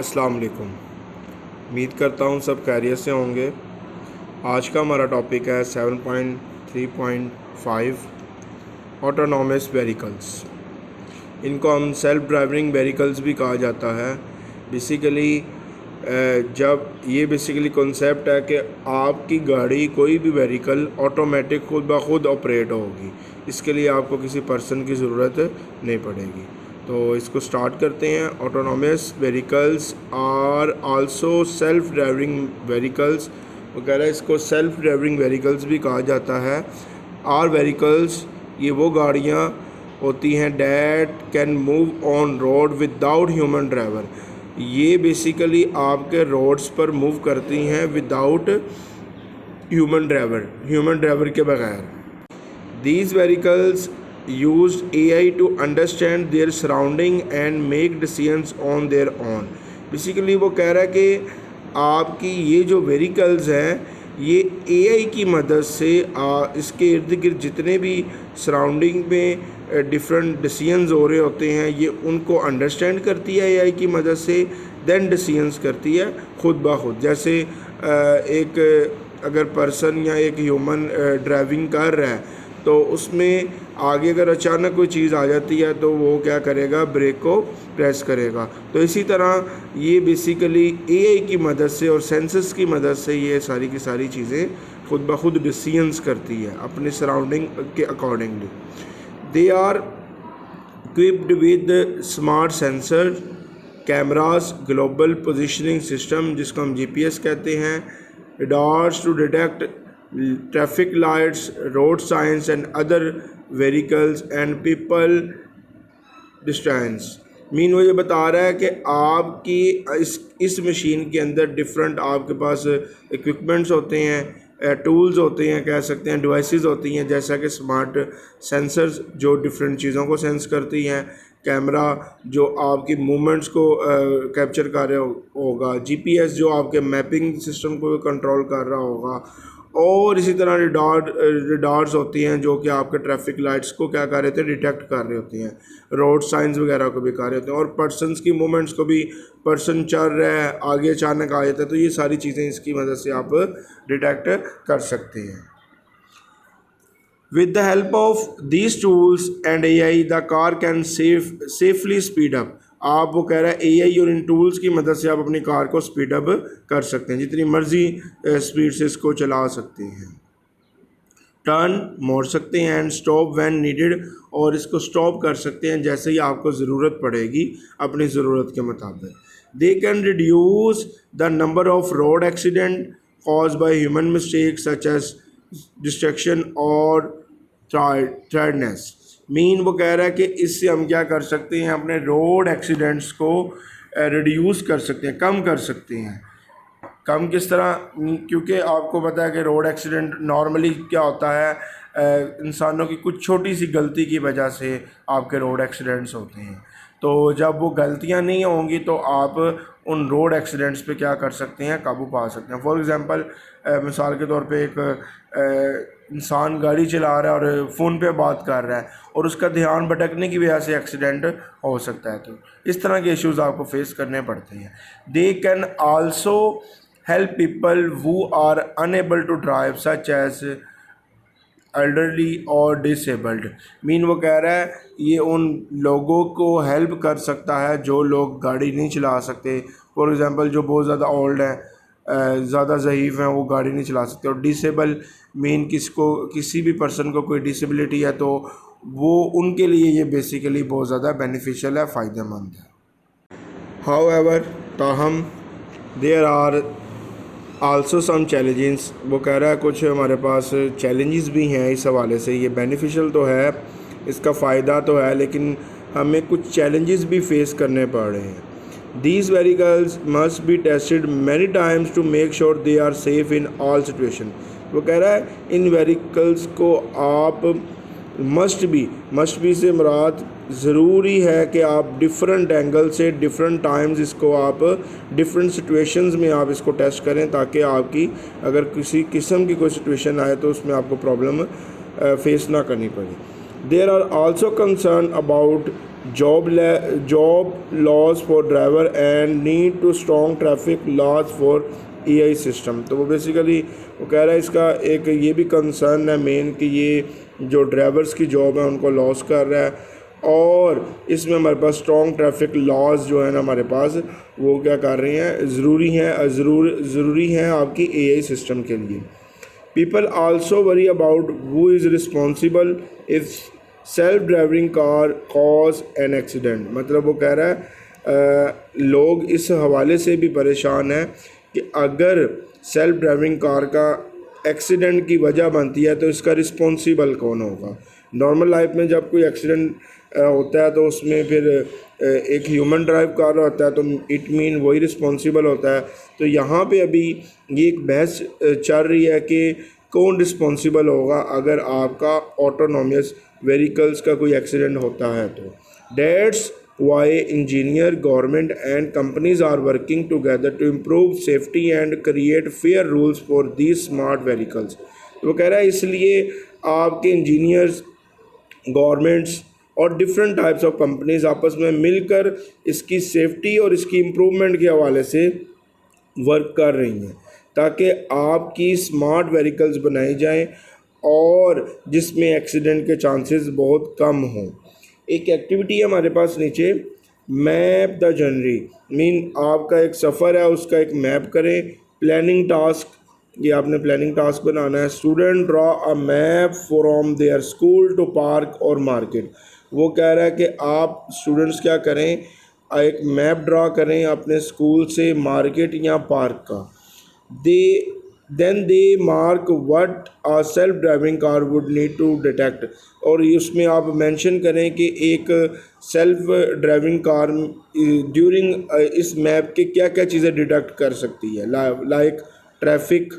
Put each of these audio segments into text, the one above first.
अस्सलाम वालेकुम। उम्मीद करता हूँ सब खैरियत से होंगे। आज का हमारा टॉपिक है 7.3.5 ऑटोनॉमस व्हीकल्स। इनको हम सेल्फ ड्राइविंग व्हीकल्स भी कहा जाता है। बेसिकली जब ये बेसिकली कॉन्सेप्ट है कि आपकी गाड़ी कोई भी व्हीकल ऑटोमेटिक खुद ब खुद ऑपरेट होगी, इसके लिए आपको किसी पर्सन की ज़रूरत नहीं पड़ेगी। तो इसको स्टार्ट करते हैं। Autonomous vehicles are also self driving vehicles वगैरह, इसको सेल्फ ड्राइविंग व्हीकल्स भी कहा जाता है। आर व्हीकल्स ये वो गाड़ियाँ होती हैं that can move on road without human driver. ये बेसिकली आपके रोड्स पर मूव करती हैं विदाउट ह्यूमन ड्राइवर के बगैर। These vehicles use AI to understand their surrounding and make decisions on their own। Basically वो कह रहा है कि आपकी ये जो व्हीकल्स हैं ये AI की मदद से इसके इर्द गिर्द जितने भी सराउंडिंग में डिफरेंट डिसीजंस हो रहे होते हैं ये उनको अंडरस्टैंड करती है AI की मदद से, देन डिसीजंस करती है खुद ब खुद। जैसे एक अगर पर्सन या एक ह्यूमन ड्राइविंग कर रहा है तो उसमें आगे अगर अचानक कोई चीज़ आ जाती है तो वो क्या करेगा, ब्रेक को प्रेस करेगा। तो इसी तरह ये बेसिकली AI की मदद से और सेंसर्स की मदद से ये सारी की सारी चीज़ें खुद ब खुद डिसीजंस करती है अपने सराउंडिंग के accordingly. They are equipped with smart sensor, cameras, global positioning system जिसको हम GPS कहते हैं, radars to detect traffic lights, road signs and other vehicles and people distance। Mean वो ये बता रहा है कि आपकी इस मशीन के अंदर डिफरेंट आपके पास इक्विपमेंट्स होते हैं, टूल्स होते हैं, कह सकते हैं डिवाइसेस होती हैं, जैसा कि स्मार्ट सेंसर्स जो डिफरेंट चीज़ों को सेंस करती हैं, कैमरा जो आपकी मूवमेंट्स को कैप्चर कर रहा होगा, GPS जो आपके मैपिंग सिस्टम को कंट्रोल कर रहा होगा, और इसी तरह रिडार्स होती हैं जो कि आपके ट्रैफिक लाइट्स को क्या कर रहे थे, डिटेक्ट कर रहे होती हैं, रोड साइंस वगैरह को भी कर रहे होते हैं, और पर्सनस की मूवमेंट्स को भी, पर्सन चल रहा है आगे अचानक आ जाता है तो ये सारी चीज़ें इसकी मदद से आप डिटेक्ट कर सकते हैं। With the help of these tools and AI the car can safely speed up. आप वो कह रहा है AI और इन टूल्स की मदद से आप अपनी कार को स्पीड अप कर सकते हैं, जितनी मर्जी स्पीड से इसको चला सकते हैं। टर्न मोड़ सकते हैं एंड स्टॉप व्हेन नीडेड, और इसको स्टॉप कर सकते हैं जैसे ही आपको ज़रूरत पड़ेगी अपनी ज़रूरत के मुताबिक। They can reduce the number of road accident cause by human mistake such as distraction और टायर्डनेस। मीन वो कह रहा है कि इससे हम क्या कर सकते हैं, अपने रोड एक्सीडेंट्स को रिड्यूस कर सकते हैं, कम कर सकते हैं। कम किस तरह, क्योंकि आपको पता है कि रोड एक्सीडेंट नॉर्मली क्या होता है, इंसानों की कुछ छोटी सी गलती की वजह से आपके रोड एक्सीडेंट्स होते हैं। तो जब वो गलतियां नहीं होंगी तो आप उन रोड एक्सीडेंट्स पे क्या कर सकते हैं, काबू पा सकते हैं। फॉर एग्ज़ाम्पल मिसाल के तौर पे एक इंसान गाड़ी चला रहा है और फ़ोन पे बात कर रहा है और उसका ध्यान भटकने की वजह से एक्सीडेंट हो सकता है। तो इस तरह के इश्यूज़ आपको फेस करने पड़ते हैं। They can also help people who are unable to drive such as elderly और डिसेबल्ड। मीन वो कह रहा है ये उन लोगों को हेल्प कर सकता है जो लोग गाड़ी नहीं चला सकते। फॉर एग्ज़ाम्पल जो बहुत ज़्यादा ओल्ड हैं, ज़्यादा ज़ईफ़ हैं, वो गाड़ी नहीं चला सकते। और डिसेबल मीन किसी भी पर्सन को कोई डिसेबिलिटी है तो वो उनके लिए ये बेसिकली बहुत ज़्यादा बेनिफिशियल है, फ़ायदेमंद है। हाउएवर ताहम there are also some challenges. वो कह रहा है कुछ हमारे पास चैलेंजेस भी हैं इस हवाले से। ये बेनिफिशियल तो है, इसका फ़ायदा तो है, लेकिन हमें कुछ चैलेंजेस भी फेस करने पड़ रहे हैं। These vehicles must be tested many times to make sure they are safe in all situation। वो कह रहा है इन व्हीकल्स को आप मस्ट बी से मुराद ज़रूरी है कि आप डिफरेंट एंगल से डिफरेंट टाइम्स इसको आप डिफरेंट सिचुएशंस में आप इसको टेस्ट करें, ताकि आपकी अगर किसी किस्म की कोई सिचुएशन आए तो उसमें आपको प्रॉब्लम फेस ना करनी पड़े। There are also concern about job loss for driver and need to strong traffic laws for AI system. तो वो बेसिकली वो कह रहा है इसका एक ये भी कंसर्न है मेन कि ये जो ड्राइवर्स की जॉब है उनको लॉस कर रहा है, और इसमें हमारे पास स्ट्रॉन्ग ट्रैफिक लॉज जो है ना हमारे पास वो क्या कर रहे हैं, ज़रूरी हैं आपकी एआई सिस्टम के लिए। People also worry about who is responsible if self driving car cause an accident. मतलब वो कह रहा है लोग इस हवाले से भी परेशान हैं कि अगर सेल्फ ड्राइविंग कार का एक्सीडेंट की वजह बनती है तो इसका रिस्पॉन्सिबल कौन होगा। नॉर्मल लाइफ में जब कोई एक्सीडेंट होता है तो उसमें फिर एक ह्यूमन ड्राइव कार होता है तो इट मीन वही रिस्पॉन्सिबल होता है। तो यहाँ पे अभी ये एक बहस चल रही है कि कौन रिस्पॉन्सिबल होगा अगर आपका ऑटोनॉमस व्हीकल्स का कोई एक्सीडेंट होता है। तो that's why engineer government and companies are working together to improve safety and create fair rules for these smart vehicles. वो कह रहा है इसलिए आपके इंजीनियर्स, गवर्नमेंट्स और डिफरेंट टाइप्स ऑफ कंपनीज आपस में मिलकर इसकी सेफ्टी और इसकी इम्प्रूवमेंट के हवाले से वर्क कर रही हैं ताकि आपकी स्मार्ट व्हीकल्स बनाई जाएं और जिसमें एक्सीडेंट के चांसेस बहुत कम हों। एक एक्टिविटी है हमारे पास नीचे, मैप द जर्नी, मीन आपका एक सफ़र है उसका एक मैप करें। प्लानिंग टास्क, ये आपने प्लानिंग टास्क बनाना है। Student draw a map from their school to park और मार्केट। वो कह रहा है कि आप स्टूडेंट्स क्या करें, एक मैप ड्रा करें अपने स्कूल से मार्केट या पार्क का। दे mark what a self driving car would need to detect, और उसमें आप मेंशन करें कि एक सेल्फ ड्राइविंग कार ड्यूरिंग इस मैप के क्या क्या चीज़ें डिटेक्ट कर सकती है। लाइक ट्रैफिक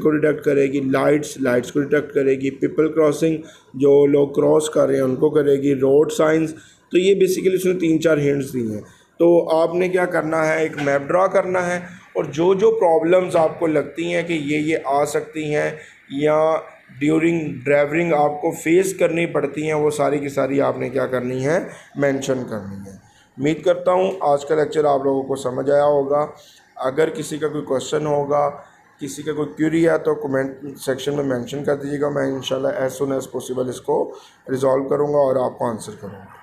को डिटेक्ट करेगी, लाइट्स को डिटेक्ट करेगी, पीपल क्रॉसिंग जो लोग क्रॉस कर रहे हैं उनको करेगी, रोड साइंस। तो ये बेसिकली उसने 3-4 हिंट्स दी हैं। तो आपने क्या करना है, एक मैप ड्रा करना है और जो जो प्रॉब्लम्स आपको लगती हैं कि ये आ सकती हैं या ड्यूरिंग ड्राइविंग आपको फेस करनी पड़ती हैं, वो सारी की सारी आपने क्या करनी है, मेंशन करनी है। उम्मीद करता हूँ आज का लेक्चर आप लोगों को समझ आया होगा। अगर किसी का कोई क्वेश्चन होगा, किसी का कोई क्यूरी है तो कमेंट सेक्शन में मेंशन कर दीजिएगा। मैं इंशाल्लाह एज सुन एज़ पॉसिबल इसको रिजॉल्व करूँगा और आपको आंसर करूँगा।